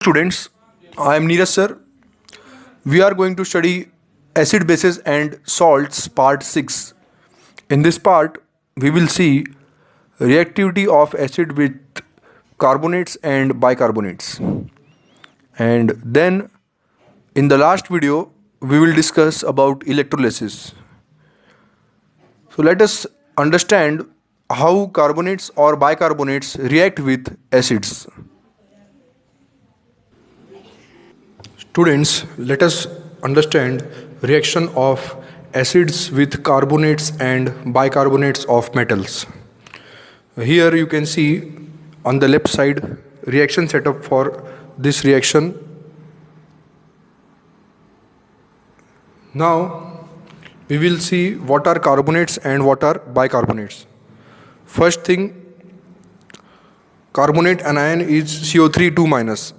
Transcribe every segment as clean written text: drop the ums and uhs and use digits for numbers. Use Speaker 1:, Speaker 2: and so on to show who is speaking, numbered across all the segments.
Speaker 1: Students, I am Neeraj sir. We are going to study acid bases and salts part 6. In this part, we will see reactivity of acid with carbonates and bicarbonates. And then in the last video, we will discuss about electrolysis. So let us understand how carbonates or bicarbonates react with acids. Students, let us understand reaction of acids with carbonates and bicarbonates of metals. Here you can see on the left side reaction setup for this reaction. Now we will see what are carbonates and what are bicarbonates. First thing, carbonate anion is CO3 2-,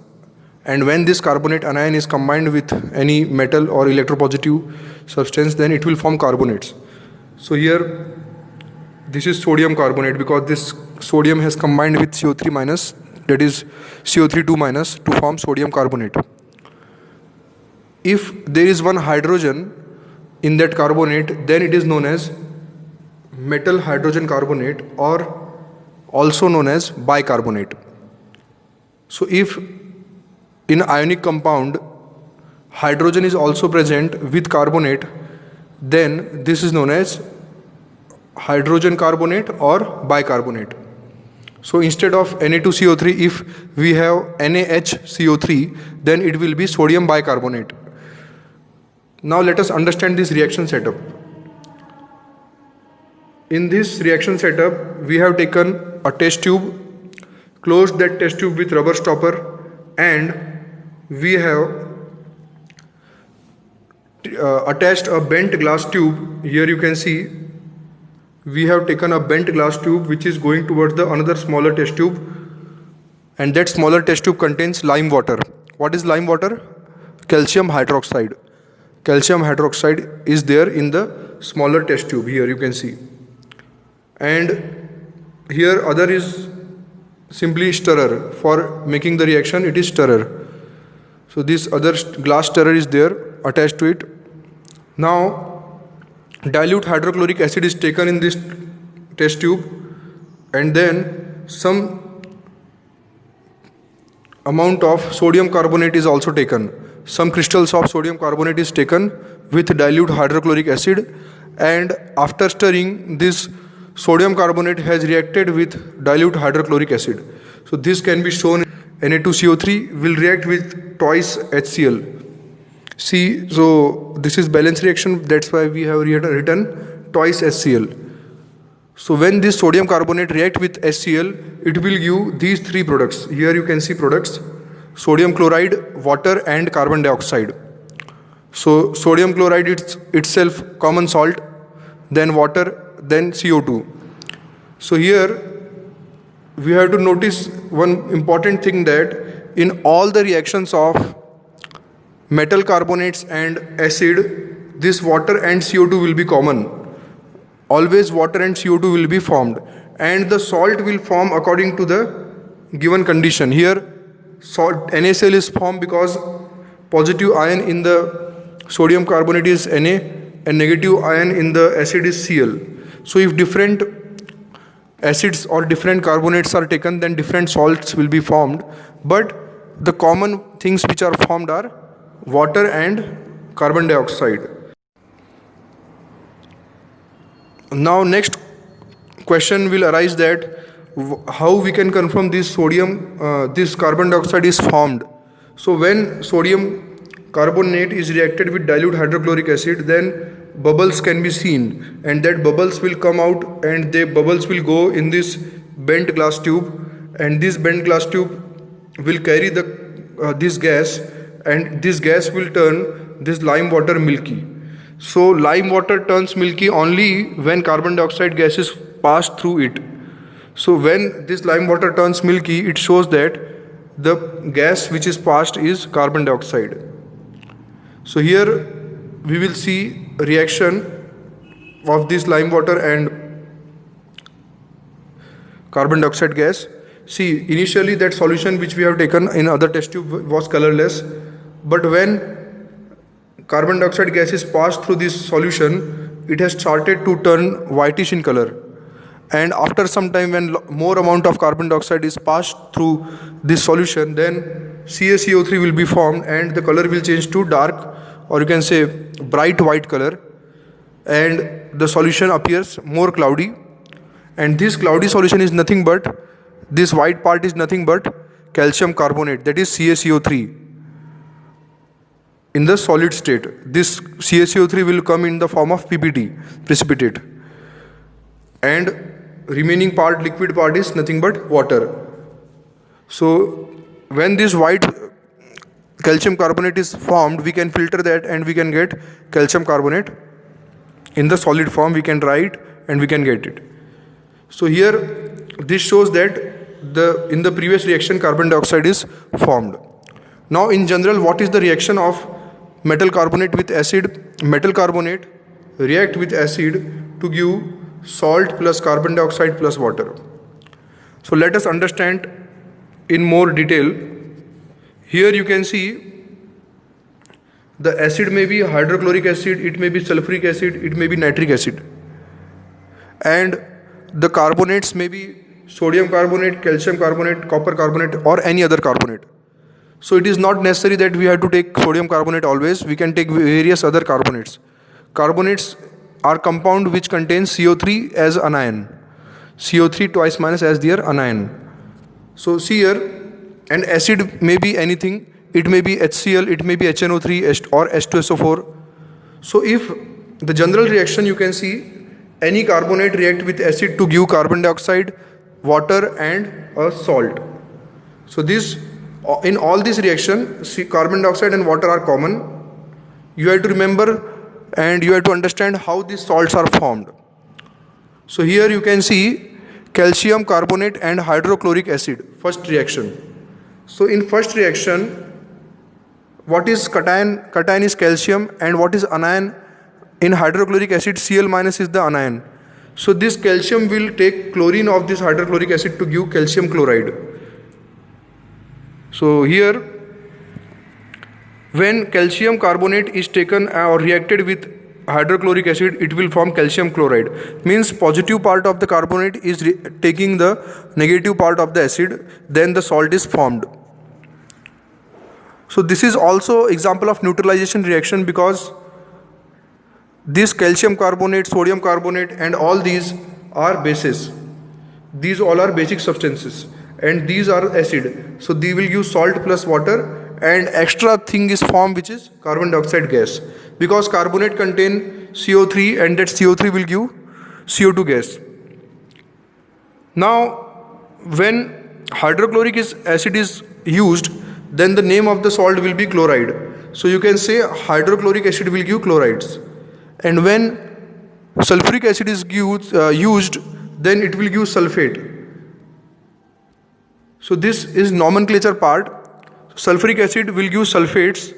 Speaker 1: and when this carbonate anion is combined with any metal or electropositive substance, then it will form carbonates. So here this is sodium carbonate because this sodium has combined with CO3-, that is CO3 2-, to form sodium carbonate. If there is one hydrogen in that carbonate, then it is known as metal hydrogen carbonate or also known as bicarbonate. So if in ionic compound hydrogen is also present with carbonate, then this is known as hydrogen carbonate or bicarbonate. So instead of Na2CO3, if we have NaHCO3, then it will be sodium bicarbonate. Now let us understand this reaction setup. In this reaction setup, we have taken a test tube, closed that test tube with rubber stopper, and we have attached a bent glass tube. Here you can see we have taken a bent glass tube which is going towards the another smaller test tube, and that smaller test tube contains lime water. What is lime water? Calcium hydroxide. Calcium hydroxide is there in the smaller test tube. Here you can see, and here other is simply stirrer. For making the reaction, it is stirrer. So this other glass stirrer is there attached to it. Now dilute hydrochloric acid is taken in this test tube, and then some amount of sodium carbonate is also taken. Some crystals of sodium carbonate is taken with dilute hydrochloric acid, and after stirring, this sodium carbonate has reacted with dilute hydrochloric acid. So this can be shown. Na2CO3 will react with twice HCl. See, so this is balance reaction, that's why we have written twice HCl. So when this sodium carbonate react with HCl, it will give these three products. Here you can see products: sodium chloride, water and carbon dioxide. So sodium chloride is itself common salt, then water, then CO2. So here we have to notice one important thing, that in all the reactions of metal carbonates and acid, this water and CO2 will be common. Always water and CO2 will be formed, and the salt will form according to the given condition. Here salt NaCl is formed because positive ion in the sodium carbonate is Na and negative ion in the acid is Cl. So if different acids or different carbonates are taken, then different salts will be formed, but the common things which are formed are water and carbon dioxide. Now next question will arise, that how we can confirm this this carbon dioxide is formed. So when sodium carbonate is reacted with dilute hydrochloric acid, then bubbles can be seen, and that bubbles will come out, and the bubbles will go in this bent glass tube, and this bent glass tube will carry this gas, and this gas will turn this lime water milky. So lime water turns milky only when carbon dioxide gas is passed through it. So when this lime water turns milky, it shows that the gas which is passed is carbon dioxide. So here we will see reaction of this lime water and carbon dioxide gas. See, initially that solution which we have taken in other test tube was colorless, but when carbon dioxide gas is passed through this solution, it has started to turn whitish in color. And after some time, when more amount of carbon dioxide is passed through this solution, then CaCO3 will be formed and the color will change to dark, or you can say bright white color, and the solution appears more cloudy. And this cloudy solution is nothing but, this white part is nothing but calcium carbonate, that is CaCO3. In the solid state, this CaCO3 will come in the form of PPT, precipitate, and remaining part, liquid part, is nothing but water. So when this white calcium carbonate is formed, we can filter that and we can get calcium carbonate in the solid form. We can write and we can get it. So here this shows that in the previous reaction carbon dioxide is formed. Now in general, what is the reaction of metal carbonate with acid? Metal carbonate react with acid to give salt plus carbon dioxide plus water. So let us understand in more detail. Here you can see the acid may be hydrochloric acid, it may be sulfuric acid, it may be nitric acid, and the carbonates may be sodium carbonate, calcium carbonate, copper carbonate, or any other carbonate. So it is not necessary that we have to take sodium carbonate always. We can take various other carbonates. Carbonates are compound which contains CO3 as anion, CO3 twice minus as their anion. So see here, and acid may be anything. It may be HCl, it may be HNO3 or H2SO4. So if the general reaction, you can see any carbonate react with acid to give carbon dioxide, water and a salt. So this, in all this reaction, carbon dioxide and water are common. You have to remember and you have to understand how these salts are formed. So here you can see calcium carbonate and hydrochloric acid, first reaction. So in first reaction, what is cation? Cation is calcium, and what is anion? In hydrochloric acid, Cl minus is the anion. So this calcium will take chlorine of this hydrochloric acid to give calcium chloride. So here, when calcium carbonate is taken or reacted with hydrochloric acid, it will form calcium chloride. Means positive part of the carbonate is taking the negative part of the acid, then the salt is formed. So this is also example of neutralization reaction, because this calcium carbonate, sodium carbonate and all these are bases. These all are basic substances and these are acid. So they will give salt plus water, and extra thing is formed which is carbon dioxide gas, because carbonate contain CO3 and that CO3 will give CO2 gas. Now when hydrochloric acid is used, then the name of the salt will be chloride. So you can say hydrochloric acid will give chlorides. And when sulfuric acid is used, then it will give sulfate. So this is nomenclature part. Sulfuric acid will give sulfates.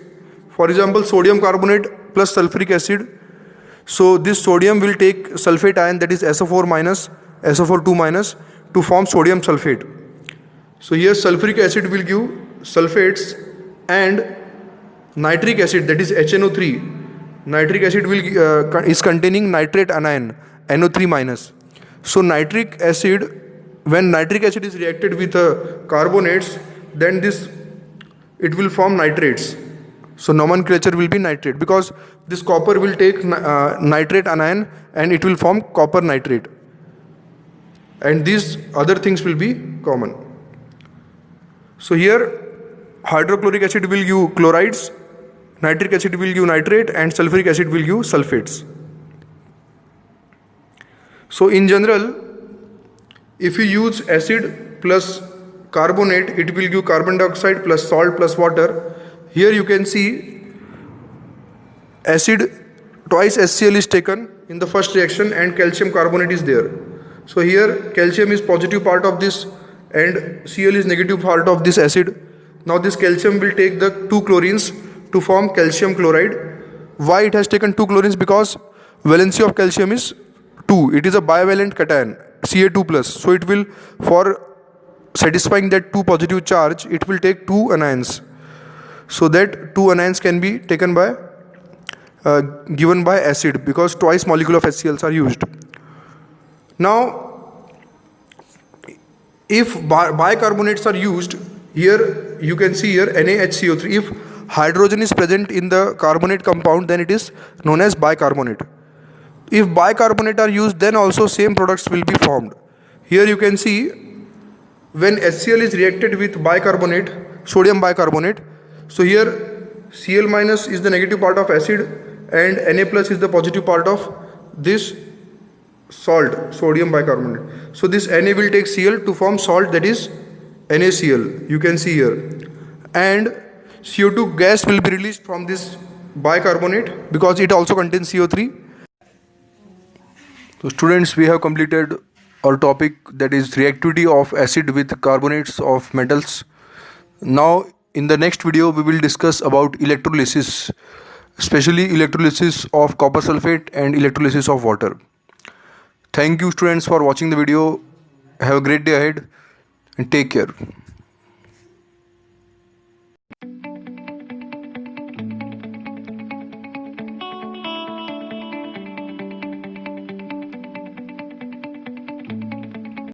Speaker 1: For example, sodium carbonate plus sulfuric acid. So this sodium will take sulfate ion, that is SO4 minus, SO4 2 minus, to form sodium sulfate. So here sulfuric acid will give sulfates, and nitric acid, that is HNO3. Nitric acid is containing nitrate anion, NO3 minus. So nitric acid, when nitric acid is reacted with carbonates, then it will form nitrates. So nomenclature will be nitrate, because this copper will take nitrate anion and it will form copper nitrate. And these other things will be common. So here hydrochloric acid will give chlorides, nitric acid will give nitrate, and sulfuric acid will give sulfates. So in general, if you use acid plus carbonate, it will give carbon dioxide plus salt plus water. Here you can see acid, twice HCl is taken in the first reaction and calcium carbonate is there. So here calcium is positive part of this and Cl is negative part of this acid. Now this calcium will take the two chlorines to form calcium chloride. Why it has taken two chlorines? Because valency of calcium is 2. It is a bivalent cation, Ca2+. So it will, for satisfying that 2 positive charge, it will take 2 anions. So that 2 anions can be taken by given by acid, because twice molecule of HCl's are used. Now, if bicarbonates are used, here you can see here NaHCO3. If hydrogen is present in the carbonate compound, then it is known as bicarbonate. If bicarbonate are used, then also same products will be formed. Here you can see when HCl is reacted with bicarbonate, sodium bicarbonate, so here Cl minus is the negative part of acid and Na plus is the positive part of this salt, sodium bicarbonate. So this Na will take Cl to form salt, that is NaCl, you can see here, and CO2 gas will be released from this bicarbonate because it also contains CO3. So students, we have completed our topic, that is reactivity of acid with carbonates of metals. Now in the next video we will discuss about electrolysis, especially electrolysis of copper sulfate and electrolysis of water. Thank you students for watching the video. Have a great day ahead and take care.